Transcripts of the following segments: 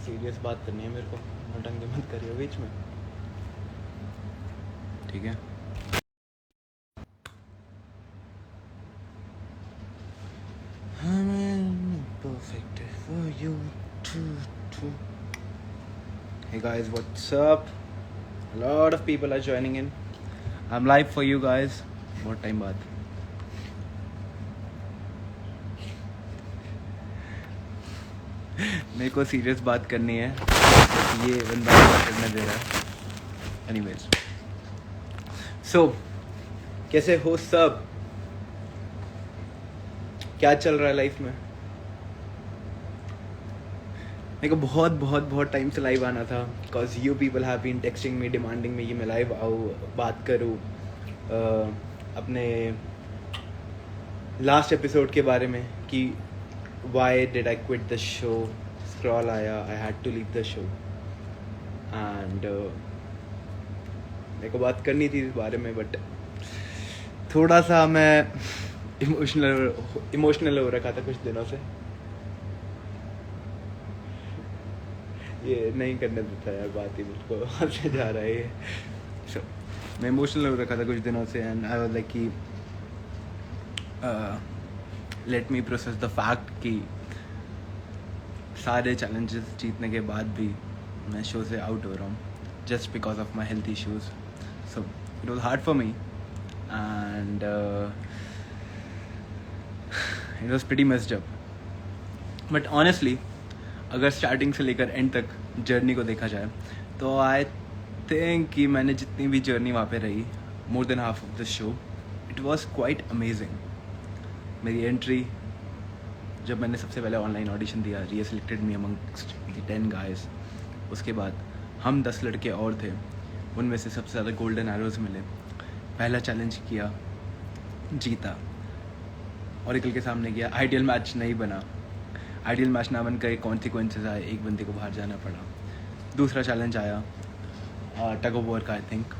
Serious बात करनी है मेरे को, नौटंकी मत करियो बीच में, ठीक है? Perfect for you too. Hey guys, what's up? A lot of people are joining in. I'm live for you guys. बहुत टाइम बाद. मेरे को सीरियस बात करनी है, ये बंदा बात करने दे रहा है. Anyways, so कैसे हो सब? क्या चल रहा है लाइफ में? मेरे को बहुत टाइम से लाइव आना था, because you people have been texting me, demanding me कि मैं लाइव आऊँ, बात करूँ अपने लास्ट एपिसोड के बारे में कि why did I quit the show. Scroll आया, I had to leave the show and मेरे को बात करनी थी इस बारे में, बट थोड़ा सा मैं इमोशनल हो रखा था कुछ दिनों से. ये नहीं करने देता यार, बात ही मुझको हंसने जा रहा है ये. सो मैं इमोशनल हो रखा था कुछ दिनों से एंड आई वाज लाइक कि let me process the fact कि सारे चैलेंजेस जीतने के बाद भी मैं शो से आउट हो रहा हूँ just because of my health issues. So it was hard for me and it was pretty messed up. But honestly अगर स्टार्टिंग से लेकर एंड तक जर्नी को देखा जाए तो आई थिंक कि मैंने जितनी भी जर्नी वहाँ पे रही, more than half of the show, it was quite amazing. मेरी एंट्री जब मैंने सबसे पहले ऑनलाइन ऑडिशन दिया, Riya selected me amongst the 10 guys. उसके बाद हम 10 लड़के और थे, उनमें से सबसे ज़्यादा गोल्डन एरोज मिले. पहला चैलेंज किया, जीता, ऑरेकल के सामने किया, आइडियल मैच नहीं बना. आइडियल मैच ना बनकर कॉन्सिक्वेंसेस आए, एक बंदे को बाहर जाना पड़ा. दूसरा चैलेंज आया टग ऑफ वॉर का, आई थिंक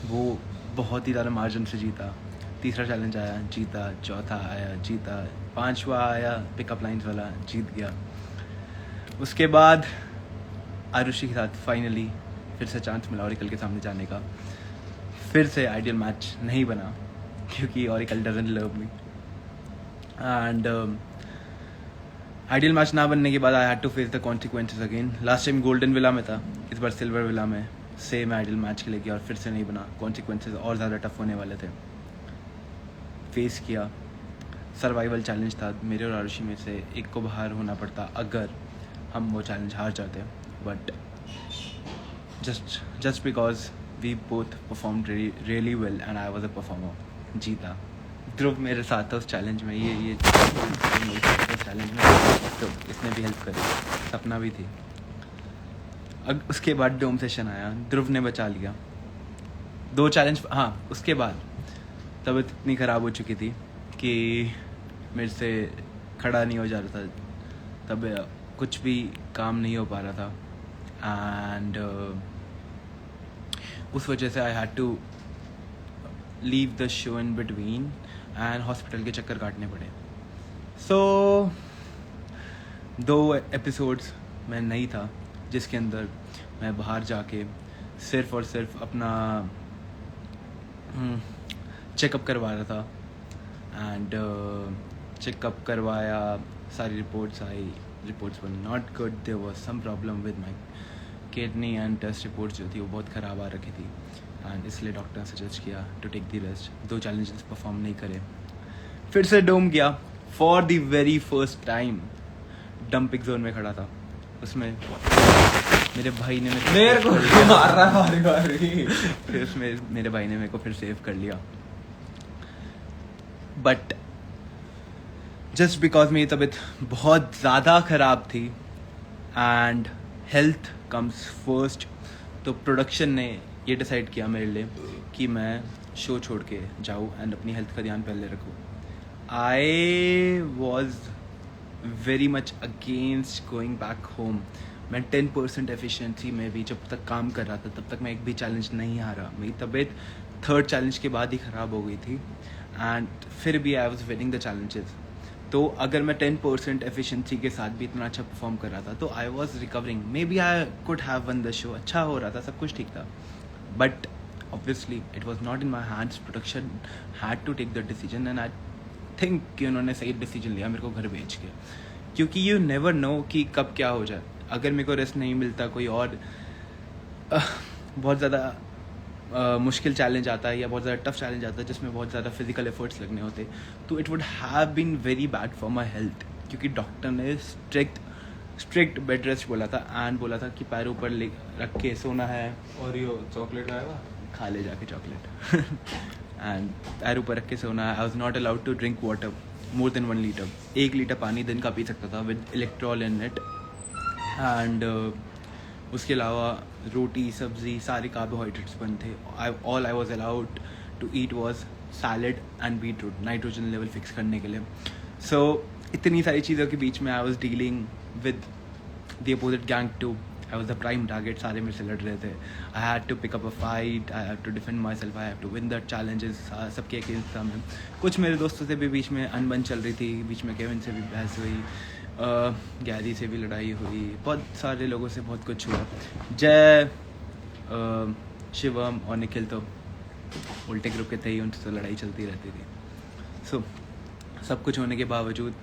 वो बहुत ही ज़्यादा मार्जिन से जीता. तीसरा चैलेंज आया, जीता. चौथा आया, जीता. पांचवा आया पिकअप लाइन्स वाला, जीत गया. उसके बाद आरुषि के साथ फाइनली फिर से चांस मिला ऑरेकल के सामने जाने का. फिर से आइडियल मैच नहीं बना क्योंकि oracle doesn't love me. And ideal match ना बनने के बाद I had to face the consequences again. Last time golden villa में था, इस बार सिल्वर विला में सेम आइडियल मैच के लिए गया और फिर से नहीं बना. कॉन्सिक्वेंसेस और ज़्यादा टफ होने वाले थे. फेस किया. सर्वाइवल चैलेंज था, मेरे और आरुषि में से एक को बाहर होना पड़ता अगर हम वो चैलेंज हार जाते. But just because we both performed really well and I was a performer, जीता. ध्रुव मेरे साथ था उस चैलेंज में, ये चैलेंज में तो इसने भी हेल्प करी. सपना भी थी. उसके बाद डोम सेशन आया, ध्रुव ने बचा लिया. 2 चैलेंज, हाँ उसके बाद तबीयत इतनी ख़राब हो चुकी थी कि मेरे से खड़ा नहीं हो जा रहा था, तब कुछ भी काम नहीं हो पा रहा था. एंड उस वजह से I had to leave the show in between and hospital के चक्कर काटने पड़े. सो 2 एपिसोड्स मैं नहीं था जिसके अंदर मैं बाहर जाके सिर्फ और सिर्फ अपना चेकअप करवा रहा था. एंड चेकअप करवाया, सारी रिपोर्ट्स आई, reports were not good. There was some problem with my kidney and test reports जो थी वो बहुत ख़राब आ रखी थी. एंड इसलिए डॉक्टर ने सजेस्ट किया to take the rest. 2 challenges perform नहीं करे. फिर से डोम गया. For the very first time dumping zone में खड़ा था. उसमें मेरे भाई ने मेरे को मार रहा है. फिर उसमें मेरे भाई ने मेरे को फिर सेव कर लिया. बट जस्ट बिकॉज मेरी तबीयत बहुत ज़्यादा ख़राब थी एंड हेल्थ कम्स फर्स्ट, तो प्रोडक्शन ने ये डिसाइड किया मेरे लिए कि मैं शो छोड़ के जाऊँ एंड अपनी हेल्थ का ध्यान पहले रखूँ. I was very much against going back home. मैं 10% एफिशिएंसी में भी जब तक काम कर रहा था तब तक मैं एक भी चैलेंज नहीं हारा. मेरी तबीयत 3rd चैलेंज के बाद ही ख़राब हो गई थी एंड फिर भी I was winning the challenges. तो अगर मैं 10% एफिशिएंसी के साथ भी इतना अच्छा परफॉर्म कर रहा था तो I was recovering, maybe I could have won the show, अच्छा हो रहा था, सब कुछ ठीक था, but obviously it was not in my hands, production had to take the decision and I think कि उन्होंने सही डिसीजन लिया मेरे को घर भेज के, क्योंकि यू नेवर नो कि कब क्या हो जाए। अगर मेरे को रेस्ट नहीं मिलता, कोई और बहुत ज़्यादा मुश्किल चैलेंज आता है या बहुत ज़्यादा टफ चैलेंज आता है जिसमें बहुत ज़्यादा फिजिकल एफर्ट्स लगने होते, तो it would have been very bad for my health, क्योंकि डॉक्टर ने स्ट्रिक्ट बेड रेस्ट बोला था एंड बोला था कि पैर ऊपर ले रख के सोना है। और ये चॉकलेट आएगा, खा ले जाके चॉकलेट एंड पैर ऊपर रख के सोना है। I was not allowed to drink water more than 1 litre, 1 litre पानी दिन का पी सकता था with Electral in it, and उसके अलावा रोटी सब्जी सारे कार्बोहाइड्रेट्स बंद थे। All I was allowed to eat was salad and beetroot, nitrogen level fix करने के लिए। सो इतनी सारी चीज़ों के बीच में I was dealing with the opposite gang too, I was the prime target, सारे मेरे से लड़ रहे थे। I had to pick up a fight, I have to defend myself, I have to win that challenges, सबके against था मैं। कुछ मेरे दोस्तों से भी बीच में अनबन चल रही थी, बीच में केविन से भी बहस हुई, गैरी से भी लड़ाई हुई, बहुत सारे लोगों से बहुत कुछ हुआ। जय शिवम और निखिल तो उल्टे ग्रुप के थे ही, उनसे तो लड़ाई चलती रहती थी। सो सब कुछ होने के बावजूद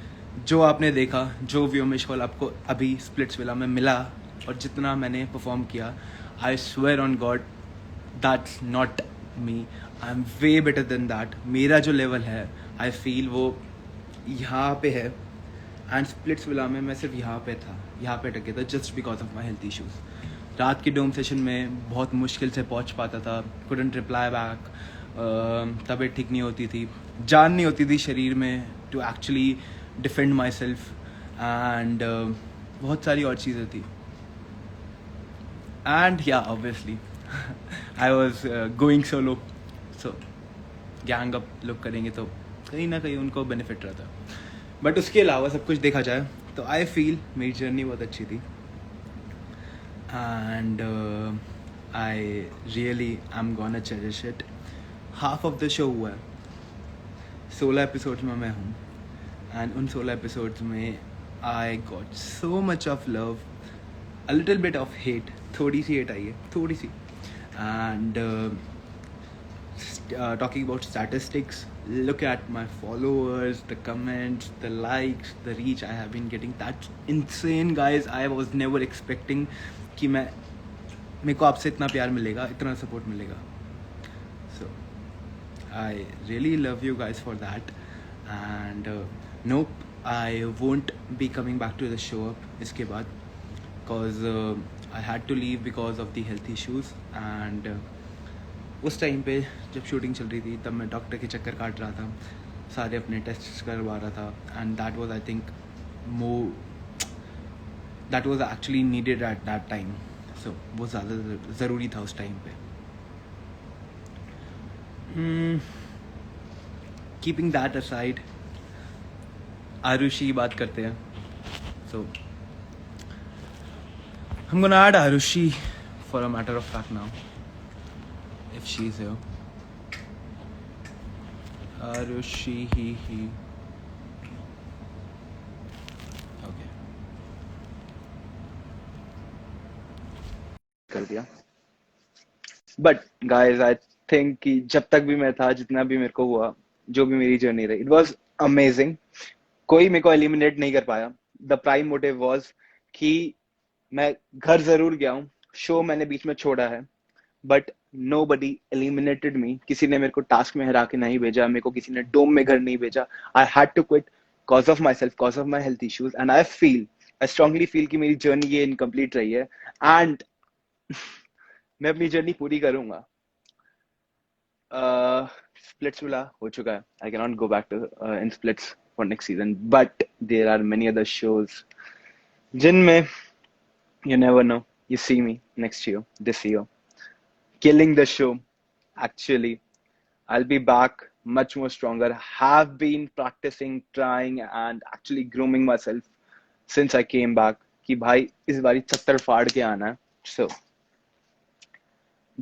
जो आपने देखा, जो व्योमेश फॉल आपको अभी स्प्लिट्सविला में मिला और जितना मैंने परफॉर्म किया, I swear on God that's not me, I am way better than that. मेरा जो लेवल है आई फील वो यहाँ पे है, एंड स्प्लिट्सविला में मैं सिर्फ यहाँ पे था, यहाँ पे अटक गया था just because of my health issues. रात के डोम सेशन में बहुत मुश्किल से पहुँच पाता था, कुडंट रिप्लाई बैक, तबीयत ठीक नहीं होती थी, जान नहीं होती थी शरीर में to actually defend myself, and बहुत सारी और चीज़ें थी। एंड या obviously I was going solo, so gang up लोग करेंगे तो कहीं ना कहीं उनको बेनिफिट रहता है। बट उसके अलावा सब कुछ देखा जाए तो आई फील मेरी जर्नी बहुत अच्छी थी, and I really I am gonna cherish it. Half of the show हुआ है, 16 एपिसोड्स में मैं हूँ, एंड उन 16 एपिसोड्स में I got so much of love, a little bit of hate, थोड़ी सी हेट आई है, थोड़ी सी, and talking about statistics, look at my followers, the comments, the likes, the reach I have been getting. That's insane, guys. I was never expecting कि मेरे को आपसे इतना प्यार मिलेगा, इतना सपोर्ट मिलेगा। So I really love you guys for that, and nope, I won't be coming back to the show up इसके बाद, because I had to leave because of the health issues, and उस time पे जब shooting चल रही थी तब मैं डॉक्टर के चक्कर काट रहा था, सारे अपने टेस्ट करवा रहा था, and that was I think that was actually needed at that time. So वो ज़्यादा ज़रूरी था उस टाइम पे। कीपिंग दैट असाइड, आरुषि की बात करते हैं। सो I'm gonna add Arushi for a matter of fact now, if she's here. Arushi, he. Okay. कर दिया। But guys, I think कि जब तक भी मैं था, जितना भी मेरे को हुआ, जो भी मेरी जर्नी रही, it was amazing. कोई मेरे को एलिमिनेट नहीं कर पाया। The prime motive was कि मैं घर जरूर गया हूँ, शो मैंने बीच में छोड़ा है, बट nobody eliminated me. किसी ने मेरे को टास्क में हरा के नहीं भेजा, मेरे को किसी ने डोम में घर नहीं भेजा। I had to quit cause of myself, cause of my health issues, and I strongly feel कि मेरी जर्नी ये इनकम्प्लीट रही है, and मैं अपनी जर्नी पूरी करूंगा। स्प्लिट्सविला हो चुका है, I cannot go back to in splits for next season, but there are many other shows जिनमें you never know, you see me next year, this year, killing the show. Actually, I'll be back much more stronger. Have been practicing, trying, and actually grooming myself since I came back कि भाई इस बारी चक्कर फाड़ के आना है। So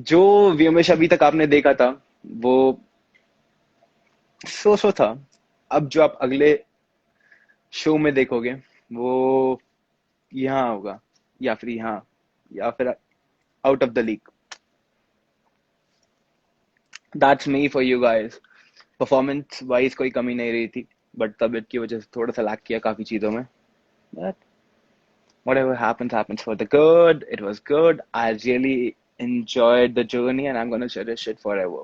जो व्योमेश अभी तक आपने देखा था वो सो था। अब जो आप अगले शो में देखोगे वो यहाँ होगा, या फिर यहाँ, या फिर out of the league. That's me for you guys. Performance wise कोई कमी नहीं रही थी, बट तबीयत की वजह से थोड़ा सा लैक किया काफी चीजों में। But whatever happens happens for the good. It was good. I really enjoyed the journey and I'm gonna cherish it forever.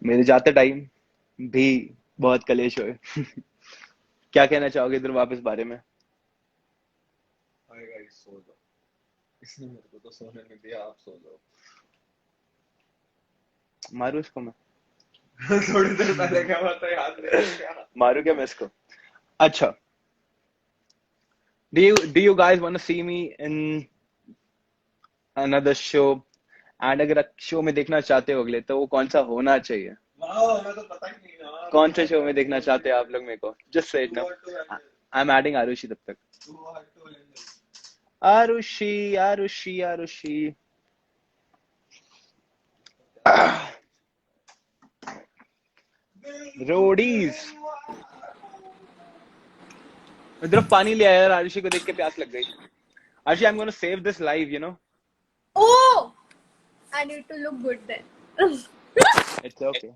मेरे जाते टाइम भी बहुत कलेश हुए। क्या कहना चाहोगे ध्रुव आप इस बारे में? हाय गाइस, सो जाओ। इसने मेरे को तो सोने नहीं दिया, आप सो जाओ। मारू इसको मैं? थोड़ी देर पहले क्या हुआ था याद नहीं है क्या? मारू क्या मैं इसको? अच्छा, do you guys want to see me in another show? And अगर शो में देखना चाहते हो अगले, तो वो कौन सा होना चाहिए? वाह, हमें तो पता ही नहीं यार। कौन से शो में देखना चाहते हैं आप लोग मेरे को? Just say it now. I am adding Aarushi तब तक। आरुषि, आरुषि, आरुषि। रोडीज, इधर पानी ले आया यार, आरुषि को देख के प्यास लग गई। Aarushi, I am gonna save this live, you know. Oh, I need to look good then. It's okay.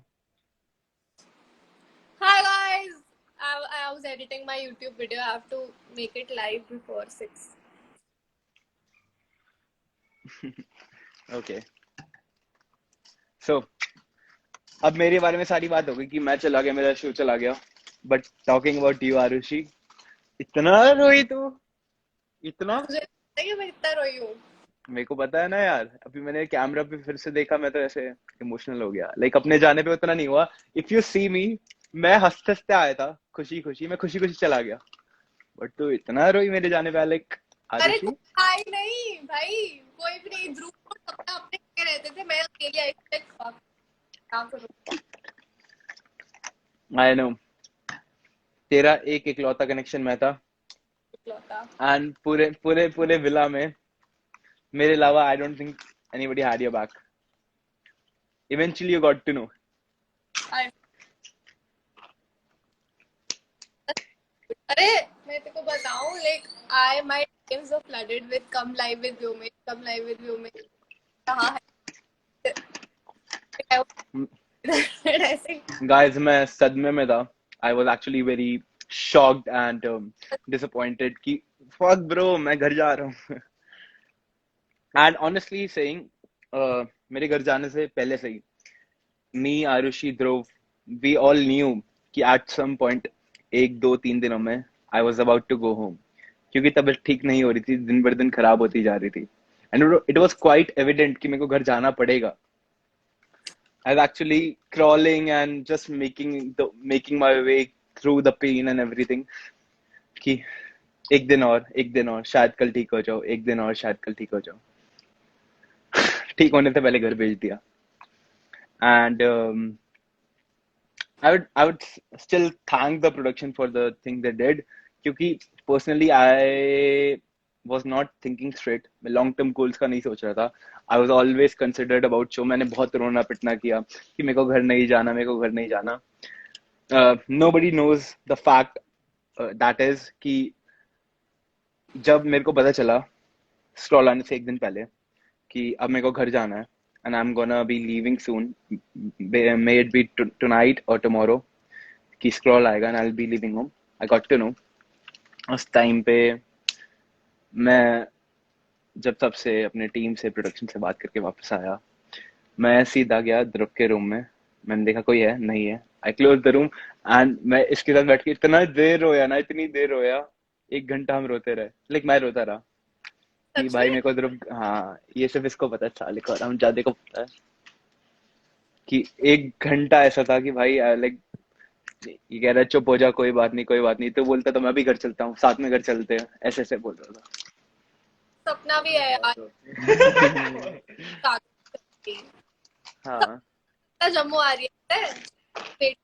Hi guys. I was editing my YouTube video. I have to make it live before 6. Okay, सो अब मेरे बारे में सारी बात हो गई कि मैं चला गया, मेरा शो चला गया। But talking about you Aarushi, इतना रोई तू, इतना। मुझे पता है कि मैं कितना रोई हूँ। मेरे को पता है ना यार, अभी मैंने कैमरा पे फिर से देखा, मैं तो ऐसे इमोशनल हो गया। लाइक अपने जाने पे उतना नहीं हुआ। इफ यू सी मी, मैं हंसते हंसते आया था, खुशी खुशी, मैं खुशी खुशी चला गया। बट तू इतना रोई मेरे जाने पे, लाइक अरे आरुषि। कोई आई नहीं भाई, कोई भी नहीं। ध्रुव को सबने अपने के रहते थे, मैं अकेली आई थी। क्या करूँ? आई नो, तेरा एक इकलौता कनेक्शन मैं था, इकलौता। एंड पूरे पूरे पूरे विला में मेरे अलावा I don't think anybody had your back. Eventually you got to know. I- अरे मैं तेरे को बताऊं, like I my DMs are flooded with come live with Vyumesh, come live with Vyumesh. कहाँ है? ऐसे गाइस, मैं सदमे में था। I was actually very shocked and disappointed कि फक ब्रो, मैं घर जा रहा हूँ। एंड ऑनेस्टली सेइंग, मेरे घर जाने से पहले से ही me, Arushi, Dhruv, we all knew कि एट सम पॉइंट 1 2 3 दिनों में I was about to go home, क्योंकि तबीयत ठीक नहीं हो रही थी, दिन ब दिन खराब होती जा रही थी। And it was quite evident कि मेरे को घर जाना पड़ेगा। I was actually crawling and just making my way through the pain and everything कि एक दिन और शायद कल ठीक हो जाओ, एक दिन और शायद कल ठीक हो जाओ। ठीक होने से पहले घर भेज दिया। And I would still thank the production for the thing they did, क्योंकि personally I was not thinking straight। मैं long term goals का नहीं सोच रहा था। I was always considered about show। मैंने बहुत रोना पिटना किया कि मेरे को घर नहीं जाना, मेरे को घर नहीं जाना। Nobody knows the fact that is कि जब मेरे को पता चला स्क्रॉल आने से एक दिन पहले कि अब मेरे को घर जाना है, and I'm gonna be leaving soon, may it be tonight or tomorrow, कि स्क्रॉल आएगा and I'll be leaving home, I got to know। उस टाइम पे मैं जब सबसे अपने टीम से, प्रोडक्शन से बात करके वापस आया, मैं सीधा गया ध्रुव के रूम में। मैंने देखा कोई है नहीं है, आई क्लोज द रूम एंड मैं इसके साथ बैठ के इतना देर रोया ना, इतनी देर रोया, 1 घंटा हम रोते रहे। लाइक मैं रोता रहा कि सच भाई में मेरे को ध्रुव, हाँ ये सिर्फ इसको पता है, साले को, हम जादे को पता है कि 1 घंटा ऐसा था कि भाई लाइक ये कह रहा है चुप हो जा, कोई बात नहीं कोई बात नहीं, तो बोलता तो मैं भी घर चलता हूँ, साथ में घर चलते हैं, ऐसे ऐसे बोल रहा सपना भी है यार। था। हाँ, सपना जम्मू आ रही है। वेट,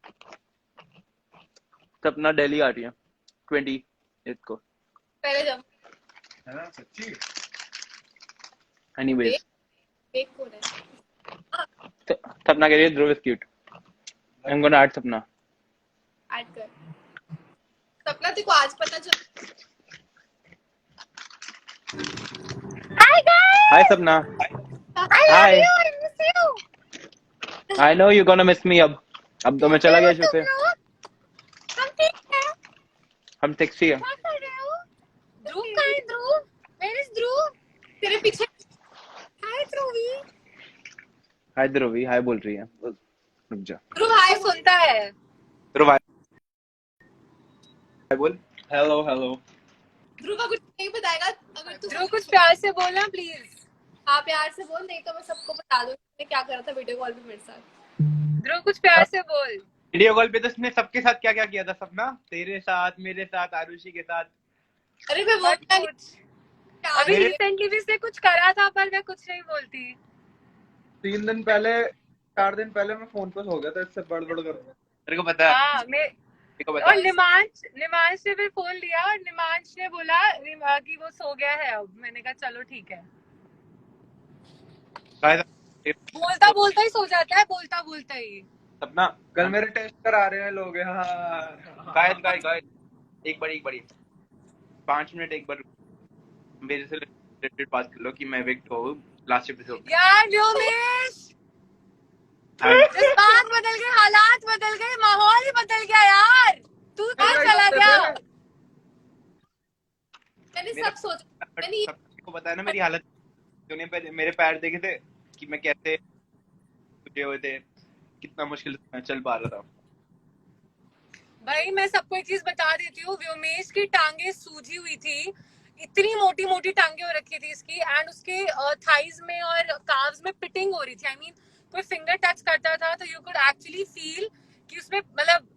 सपना दिल्ली आ रही है 28 को। पहले जम्मू। है ना, सच्ची? एनीवेज, वेट कौन है? सपना कह रही है Dhruv is cute. I am gonna add Sapna. Add कर। सपना तेरे को आज पता चल। Hi guys! हाय सपना। I love hi. you. I miss you. I know you gonna miss मी। अब तो मैं चला कैसे गया हो शो तुम से। लोग? हम ठीक है। हम सेक्सी है। क्या कर रहे हो? ध्रुव कहाँ है ध्रुव? Where is ध्रुव? तेरे पीछे। Hi ध्रुवी। हाय ध्रुवी हाय बोल रही है। रुक जा। ध्रुव हाय सुनता है। ध्रुव हाय बोल। Hello hello. ध्रुव का कुछ नहीं बताएगा अगर तू। ध्रुव कुछ प्यार से बोलना प्लीज। हाँ प्यार से बोल, नहीं तो मैं सबको बता दूंगी क्या कर रहा था वीडियो कॉल पे मेरे साथ। ध्रुव कुछ प्यार से बोल। वीडियो कॉल पे तो उसने सबके साथ क्या क्या किया था सपना? तेरे साथ, मेरे साथ, आरुषि के साथ। अरे मैं वो कुछ अभी मेरे रिसेंटली भी इसने कुछ करा था पर मैं कुछ नहीं बोलती। 3 दिन पहले 4 दिन पहले मैं फोन पे सो गया था इससे बड़बड़ कर। तेरे को पता है? हाँ मैं तेरे को पता और है? निमांश ने फिर फोन लिया और निमांश ने बोला कि वो सो गया है। अब मैंने कहा चलो ठीक है। बोलता बोलता ही सो जाता है, बोलता बोलता ही। सपना कल मेरे टेस्ट करा रहे हैं लोग यहाँ। गायद गायद गायद एक बार 5 मिनट एक बार मेरे से रिलेटेड बात कर लो कि मैं विक्ट हो लास्ट एपिसोड। यार व्योमेश, जज्बात बदल गए, हालात बदल गए, माहौल ही बदल गया यार। तू कहाँ चला गया? मैंने सब सोचा। मैंने सबको पता है ना मेरी हालत। तूने मेरे पैर देखे थे कि मैं कैसे टूटे हुए थे, कितना मुश्किल से मैं चल पा रहा था। भाई मैं सबको एक चीज बता देती हूँ, व्योमेश की टांगे सूजी हुई थी, इतनी मोटी मोटी टांगे हो रखी थी इसकी, एंड उसके थाइज में और काव्स में पिटिंग हो रही थी। आई मीन कोई फिंगर टच करता था तो यू कुड एक्चुअली फील कि उसमें मतलब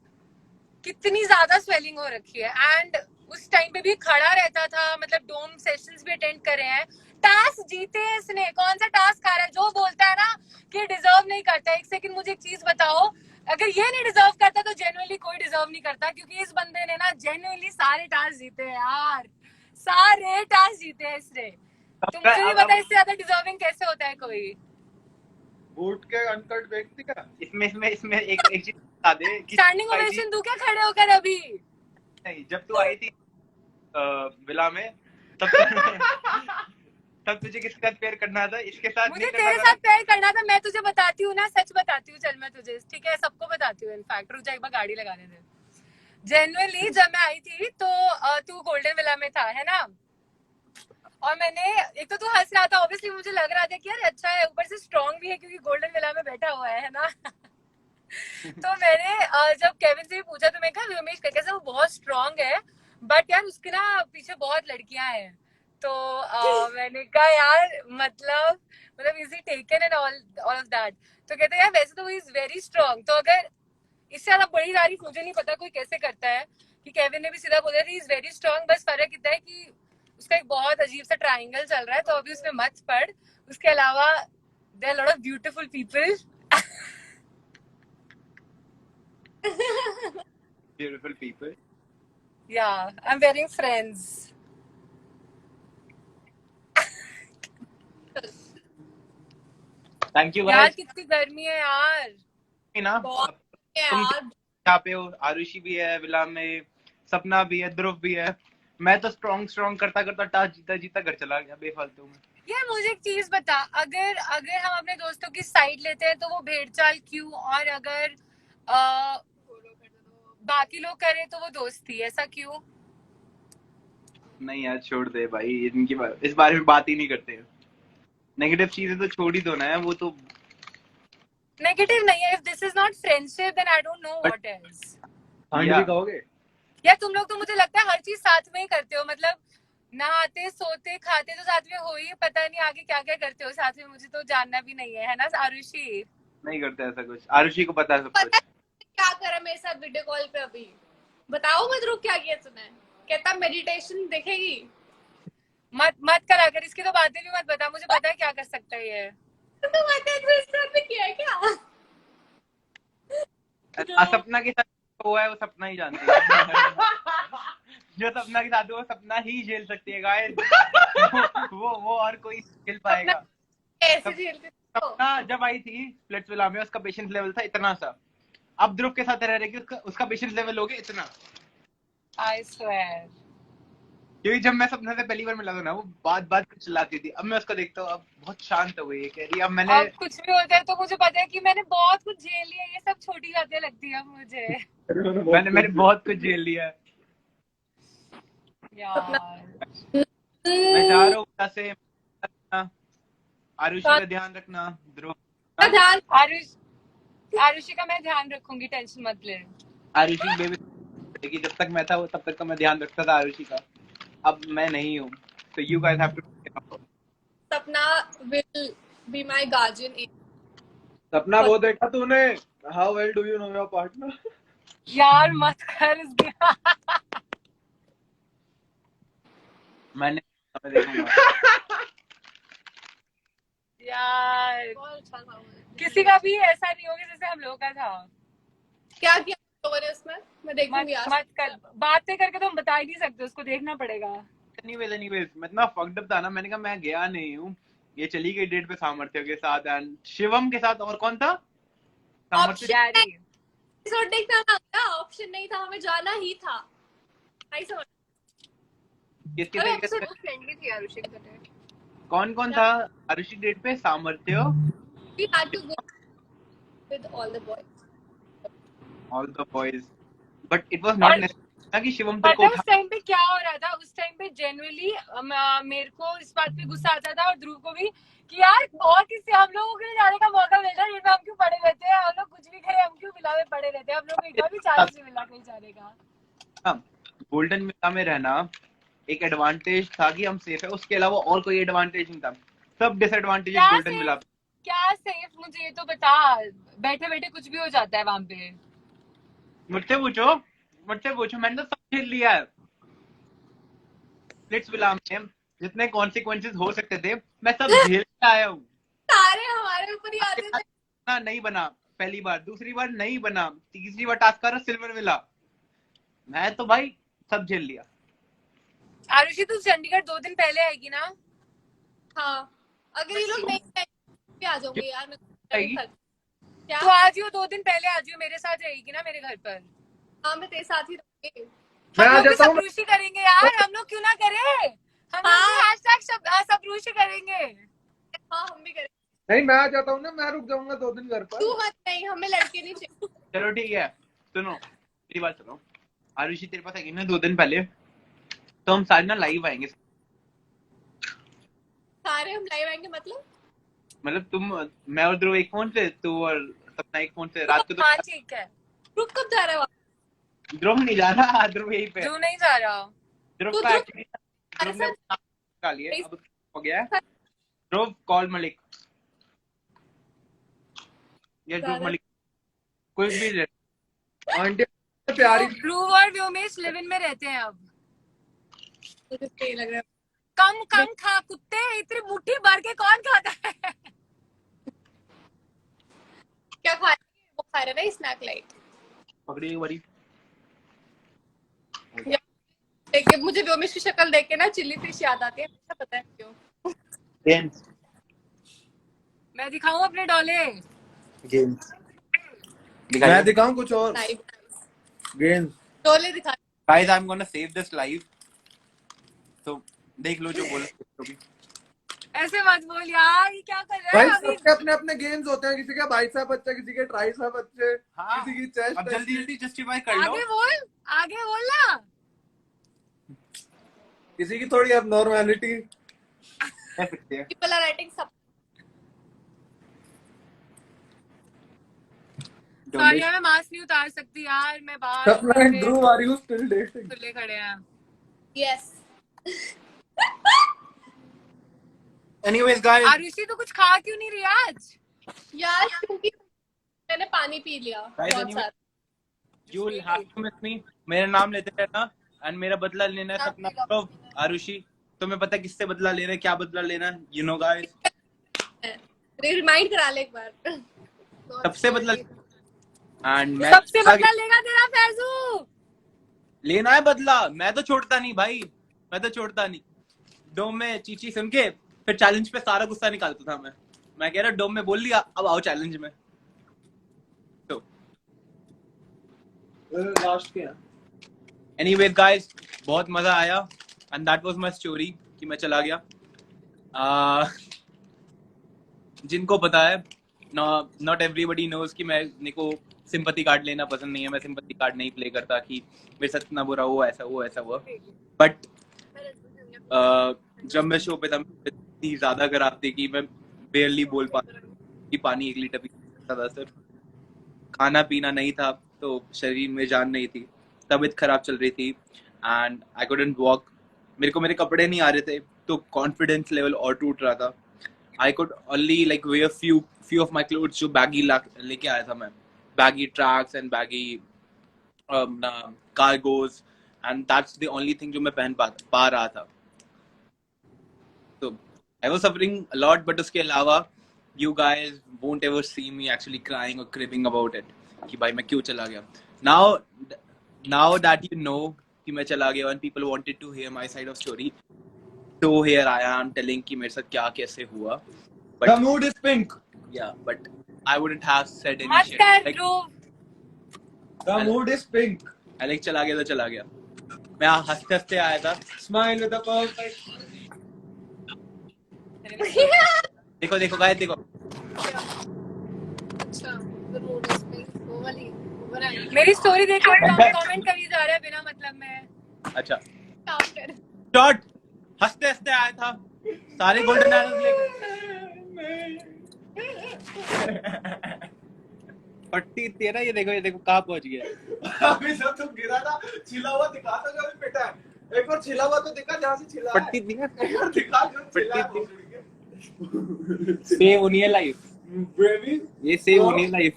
कितनी ज्यादा स्वेलिंग हो रखी है। एंड उस टाइम पे भी खड़ा रहता था, मतलब डोम सेशंस भी अटेंड करे हैं। टास्क जीते हैं इसने। कौन सा टास्क आ रहा है? जो बोलता है ना कि डिजर्व नहीं करता। एक सेकंड मुझे एक चीज बताओ, अगर ये नहीं डिजर्व करता तो जेन्युइनली कोई डिजर्व नहीं करता, क्योंकि इस बंदे ने ना जेन्युइनली सारे टास्क जीते हैं यार। सारे टास्क जीते हैं इसने। तो मुझे नहीं पता इससे ज्यादा डिजर्विंग कैसे होता है कोई। बूट के अनकट देखती क्या? इसमें एक चीज बता दे कि स्टैंडिंग ओवेशन दूं क्या खड़े होकर अभी? नहीं, जब तू आई थी विला में तब तब तुझे किसके साथ पेयर करना था? इसके साथ मुझे नहीं करना तेरे था साथ ना? पेयर करना था। मैं तुझे बताती हूँ ना, सच बताती हूँ। चल मैं तुझे, ठीक है, सबको बताती हूँ। इनफैक्ट रुक जा, एक बार गाड़ी लगाने दे। जेन्युइनली जब मैं आई थी तो तू गोल्डन विला में था, है ना? और मैंने, एक तो तू हंस रहा था, ऑब्वियसली मुझे लग रहा था कि यार अच्छा है, ऊपर से स्ट्रॉन्ग भी है क्योंकि गोल्डन विला में बैठा हुआ है ना? तो मैंने जब केविन से भी पूछा तो मैं कहा व्योमेश कैसे, वो बहुत स्ट्रॉन्ग है बट यार उसके ना पीछे बहुत लड़कियां हैं। तो मैंने कहा यार मतलब is he taken and all of that? तो कहते हैं यार वैसे तो इज वेरी स्ट्रॉन्ग। तो अगर इससे ज्यादा बड़ी तारीफ मुझे नहीं पता कोई कैसे करता है, कि केविन ने भी सीधा बोला था इज वेरी स्ट्रॉन्ग। बस फर्क इतना है कि उसका एक बहुत अजीब सा ट्रायंगल चल रहा है, तो अभी उसमें मत पड़। उसके अलावा there are lot of beautiful people. Beautiful people. Yeah, I'm wearing friends. Thank you यार गाइस। कितनी गर्मी है यार। ना बहुत है तुम यार। यहाँ पे हो, आरुषि भी है विला में, सपना भी है, ध्रुव भी है। मैं तो स्ट्रॉन्ग करता करता टास्क जीता जीता घर चला गया बेफालतू में। यार मुझे एक चीज बता, अगर अगर हम अपने दोस्तों की साइड लेते हैं तो वो भेड़चाल क्यों, और अगर बाकी लोग करें तो वो दोस्ती, ऐसा क्यों? नहीं यार छोड़ दे भाई, इस बारे में बात ही नहीं करते। नेगेटिव चीजें तो छोड़ ही दो ना, वो तो नेगेटिव नहीं है। If this is not friendship then I don't know what is. खंड भी कहोगे? यार तुम लोग तो मुझे लगता है हर चीज साथ में ही करते हो, मतलब नहाते सोते खाते तो साथ में हो ही, पता नहीं आगे क्या क्या करते हो साथ में, मुझे तो जानना भी नहीं है ना आरुषि? नहीं करते ऐसा कुछ। आरुषि को पता है सब पता कुछ। है क्या करा मेरे साथ वीडियो कॉल पे अभी? बताओ मत, रुक क्या किया तूने? कहता मेडिटेशन देखेगी। मत मत कर, अगर इसकी तो बातें भी मत बता, मुझे पता है क्या कर सकता है ये। तो बातें तो इस तरह पे किया है क्या? सपना के साथ हुआ है वो सपना ही जानती है। जो सपना के साथ हुआ वो सपना ही झेल सकती है गाइस। वो और कोई झेल पाएगा? कैसे झेलते हो? सपना जब आई थी स्प्लिट्सविला में उसका पेशेंस लेवल था इतना सा, अब ध्रुव के साथ रह रहे कि उसका पेशेंस लेवल हो गया इतना, आई स्वेयर। क्योंकि जब मैं सपना से पहली बार मिला था ना, वो बात बात पे चिल्लाती थी। अब मैं उसको देखता हूँ, अब बहुत शांत हो गई है, कह रही है अब मैंने अब कुछ भी होता है तो मुझे पता है कि मैंने बहुत कुछ झेल लिया, ये सब छोटी बातें लगती है अब मुझे। मैंने बहुत कुछ झेल लिया है। यार मैं जा रहा हूँ यहाँ से। आरुषि का ध्यान रखना, ध्रुव का ध्यान। आरुषि का मैं ध्यान रखूंगी, टेंशन मत ले। आरुषि बेबी, जब तक मैं था वो तब तक तो मैं ध्यान रखता था आरुषि का, अब मैं नहीं हूँ, तो यू गाइस हैव टू। सपना will be my guardian. सपना वो देखा तूने, how well do you know your partner? यार मत कर इसके। मैंने देखूंगा। यार बहुत अच्छा था वो। किसी का भी ऐसा नहीं होगा जैसे हम लोगों का था। क्या किया तुम लोगों ने उसमें? मैं मत देखूंगी आज। मत कर, बातें करके तो हम बता ही नहीं सकते, उसको देखना पड़ेगा। एनीवेज मैं इतना फक्ड अप था ना, मैंने कहा मैं गया नहीं हूँ, ये चली गई डेट पे सामर्थ्य के साथ एंड शिवम के साथ, और कौन था सामर्थ्य? गैरी। एपिसोड देखना था, ऑप्शन नहीं था, हमें जाना ही था। नहीं समझ। किसके अरे साथ एपिसोड गए थे? फ्रेंडली थी आरुषि के साथ। कौन कौन था आरुषि डेट पे? सामर्थ्य, We had to go with all the boys. All the boys, but it was not necessary ना कि शिवम तेरे को पता है उठा। उस टाइम पे क्या हो रहा था? उस टाइम पे जेन्युइनली मेरे को इस बात पे गुस्सा आता था, और ध्रुव को भी, कि यार और किसी हम लोगों के लिए जाने का मौका मिल रहा है, हम क्यों पड़े रहते हैं? हम लोग कुछ भी करें, हम क्यों विला में पड़े रहते हैं? हम लोग को एक बार भी चांस नहीं मिला कहीं जाने का। गोल्डन विला में रहना एक एडवांटेज था कि हम सेफ है, उसके अलावा और कोई एडवांटेज नहीं था, सब डिसएडवांटेजेस क्या गोल्डन सेफ? विला पे। क्या सेफ? मुझे ये तो बता। बैठे बैठे कुछ भी हो जाता है वहां पे। मुझसे पूछो, मैंने तो सब झेल लिया है। स्प्लिट्स विला में जितने कॉन्सिक्वेंसेस हो सकते थे मैं सब झेल के आया हूँ। सारे हमारे ऊपर ही आते थे। ना नहीं बना पहली बार, दूसरी बार नहीं बना, तीसरी बार टास्क आ रहा सिल्वर विला, मैं तो भाई सब झेल लिया। आरुषि तू चंडीगढ़ 2 दिन पहले आएगी ना? हाँ, अगर ये लोग नहीं आए भी आ जाऊंगी यार मैं। आएगी? क्या? तो आज 2 दिन पहले आज मेरे साथ रहेगी ना मेरे घर पर? हाँ, मैं तेरे साथ ही रहूंगी। मैं हम आ लोग भी जाता हूँ। सप्रूषी करेंगे यार, हम लोग क्यों ना करें? हम लोग भी हैशटैग सप्रूषी करेंगे। हाँ, हम भी करेंगे। नहीं मैं आ जाता हूँ ना, मैं रुक जाऊंगा 2 दिन घर पर। तू मत, नहीं हमें लड़के नहीं चाहिए। चलो ठीक है, सुनो मेरी बात सुनो, आरुषि तेरे पास आएगी ना 2 दिन पहले, तो हम सारे ना लाइव आएंगे। सारे हम लाइव आएंगे मतलब तुम, मैं और ध्रुव एक फोन से, तू और सपना एक फोन से, रात को। हाँ ठीक है। ग्रुप कब जा रहा है वहाँ? ध्रुव नहीं जा रहा, ध्रुव यहीं पे। तू नहीं जा रहा? ध्रुव तो का ध्रुव- एक्चुअली ध्रुव ने निकाल लिया, अब हो गया है ध्रुव कॉल मलिक, ये ध्रुव मलिक कोई भी रहे। आंटी प्यारी। ध्रुव और व्योमेश लिव इन में रहते हैं अब। मुझे सही लग रहा है। कम खा कुत्ते, इतनी मुट्ठी भर के कौन खाता है? क्या खा रहे हैं? वो खा रहे हैं ना स्नैक लाइट। पकड़ी बड़ी देख के मुझे व्योमेश की शक्ल देख के ना चिल्ली फिश याद आती है, मुझे पता है क्यों। गेम्स मैं दिखाऊं अपने डोले? गेम्स मैं दिखाऊं कुछ और लाइव गेम्स? डोले दिखा। Guys I am gonna save this live, तो देख लो जो बोल सकते हो। ऐसे मत बोल यार, ये क्या कर रहा भाई है अभी? सबके अपने अपने गेम्स होते हैं, किसी का बाइसेप अच्छा, किसी के ट्राइसेप अच्छे, हाँ, किसी की चेस्ट। अब जल्दी जल्दी जस्टिफाई कर लो। आगे बोल ना। किसी की थोड़ी एबनॉर्मैलिटी। कह सकते हैं। पीपल आर राइटिंग सब। सॉरी मैं मास्क नहीं उतार सकती यार, मैं बाहर Sapna and Dhruv are you still dating? खुले खड़े हैं। यस। एनीवेज गाइस, आरुषि तो कुछ खा क्यों नहीं रही आज? यार क्योंकि मैंने पानी पी लिया Guys, बहुत anyway, सारा। You will have to miss me, मेरा नाम लेते रहना एंड मेरा बदला लेना है सपना। तो आरुषि तुम्हें पता है किससे बदला लेना है, क्या बदला लेना है, यू नो गाइस। रिमाइंड करा ले एक बार। सबसे बदला एंड मैं सबसे बदला लेगा तेरा फैजू। लेना है बदला, मैं तो छोड़ता नहीं भाई, मैं तो छोड़ता नहीं। डोम में चीची सुन के फिर चैलेंज पे सारा गुस्सा निकालता था मैं कह रहा डोम में बोल लिया, अब आओ चैलेंज में। तो लास्ट के हैं। Anyways guys, बहुत मजा आया and that was my story कि मैं चला गया। जिनको पता है, not everybody knows कि मेरे को सिंपैथी कार्ड लेना पसंद नहीं है, मैं सिंपैथी कार्ड नहीं प्ले करता कि मेरे साथ इतना बुरा हुआ, ऐसा हुआ। बट जब मैं शो पे था, इतनी ज्यादा खराब थी कि मैं बेयरली बोल पाता कि पानी 1 लीटर पी सकता था सिर्फ। खाना पीना नहीं था, तो शरीर में जान नहीं थी, तबीयत खराब चल रही थी एंड आई कुडंट वॉक। मेरे को मेरे कपड़े नहीं आ रहे थे, तो कॉन्फिडेंस लेवल और टूट रहा था। I could only like wear few of my clothes जो baggy लेके आया था मैं, baggy tracks and baggy cargos, and that's the only thing जो मैं पहन पा रहा था। So I was suffering a lot, but उसके अलावा you guys won't ever see me actually crying or cribbing about it कि भाई मैं क्यों चला गया। Now that you know कि मैं चला गया and people wanted to hear my side of story, so here I am telling कि मेरे साथ क्या कैसे हुआ। The mood is pink. Yeah, but I wouldn't have said any मत shit. कर Like, Dhruv. The mood is pink. Alex चला गया तो चला गया। मैं हंसते हंसते आया था। Smile with a perfect. देखो देखो गाइस देखो। अच्छा, the mood is pink. वो वाली, वो वाली। मेरी स्टोरी देखो, कमेंट करी जा रहा है बिना मतलब में। अच्छा। काम कर। शॉट हंसते हंसते आया था। सारे गोल्डन एरोज लेके। पट्टी तेरा ये देखो कहाँ पहुंच गया। अभी जब तुम गिरा था, छिला हुआ दिखा था जो अभी पिटा है। एक बार छिला हुआ तो दिखा जहाँ से छिला है। पट्टी दिखा। एक बार दिखा जो छिला है। पट्टी सेव होनी है लाइफ। बेबी ये सेव होनी है लाइफ।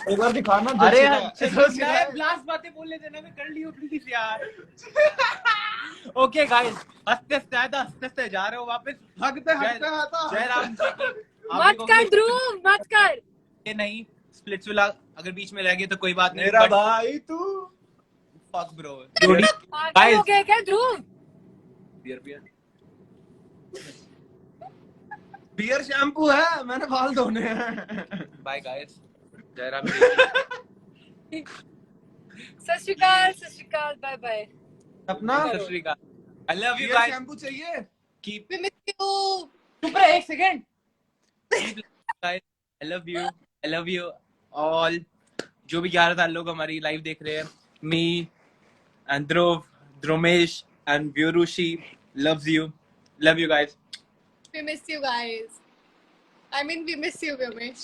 एक बार दिखाना। अरे यार लास्ट बातें बोलने देना, मैं कर लियो प्लीज यार। ओके गाइस, हंसते हंसते आया था, हंसते हंसते जा रहे हो वापस। हगते हगते आता। जयराम जी की मत कर ध्रुव, मत कर। ये नहीं स्प्लिट्स विला अगर बीच में रह गए तो कोई बात नहीं। मेरा भाई तू फक ब्रो जोड़ी पागल हो गया क्या ध्रुव? बियर शैम्पू है, मैंने बाल धोने हैं। बाय गाइस, जयराम सत श्री अकाल, बाय बाय। अपना सत श्री अकाल। I love you beer guys. Shampoo चाहिए? Keep We miss you. चुप रहे एक second. Guys I love you all. जो भी 11 साल लोग हमारी लाइव देख रहे हैं, me and Dhruv, Dhrumesh and व्यूरुषि love you guys. We miss you guys. I mean, we miss you, Vyomesh.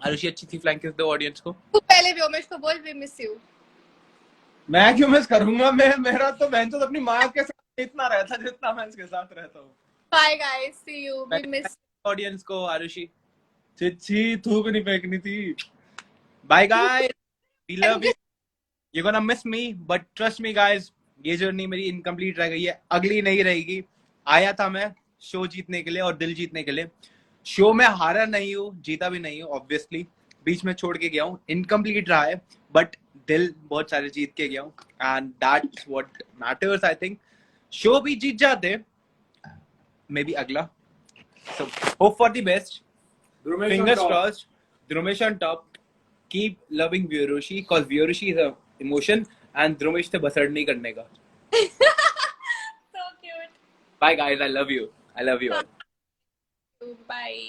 Arushi अच्छी थी, फ्लैंक किस दो ऑडियंस को। तू पहले व्योमेश को बोल, we miss you. मैं क्यों मिस करूंगा? मेरा तो बहन तो अपनी माँ के साथ इतना रहता जितना मैं इसके साथ रहता हूँ। Bye guys, see you. We miss audience को आरुषि। चिच्ची थूक नहीं फेंकनी थी। Bye guys, we love you. You're gonna miss me, but trust me guys, ये जर्नी मेरी इनकम्प्लीट रह गई है, अगली नहीं रहेगी। आया था मैं शो जीतने के लिए और दिल जीतने के लिए। शो में हारा नहीं हूँ, जीता भी नहीं हूँ ऑब्वियसली, बीच में छोड़ के गया हूँ, इनकम्प्लीट रहा है, बट दिल बहुत सारे जीत के गया हूँ and that's what matters. I think show भी जीत जाते मे बी अगला। So hope for the best. Fingers crossed. Dhrumesh on top. Keep loving Vyurushi because Vyurushi is a emotion and Dhrumesh से बसड़ नहीं करने का। so cute. Bye guys, I love you all. Bye.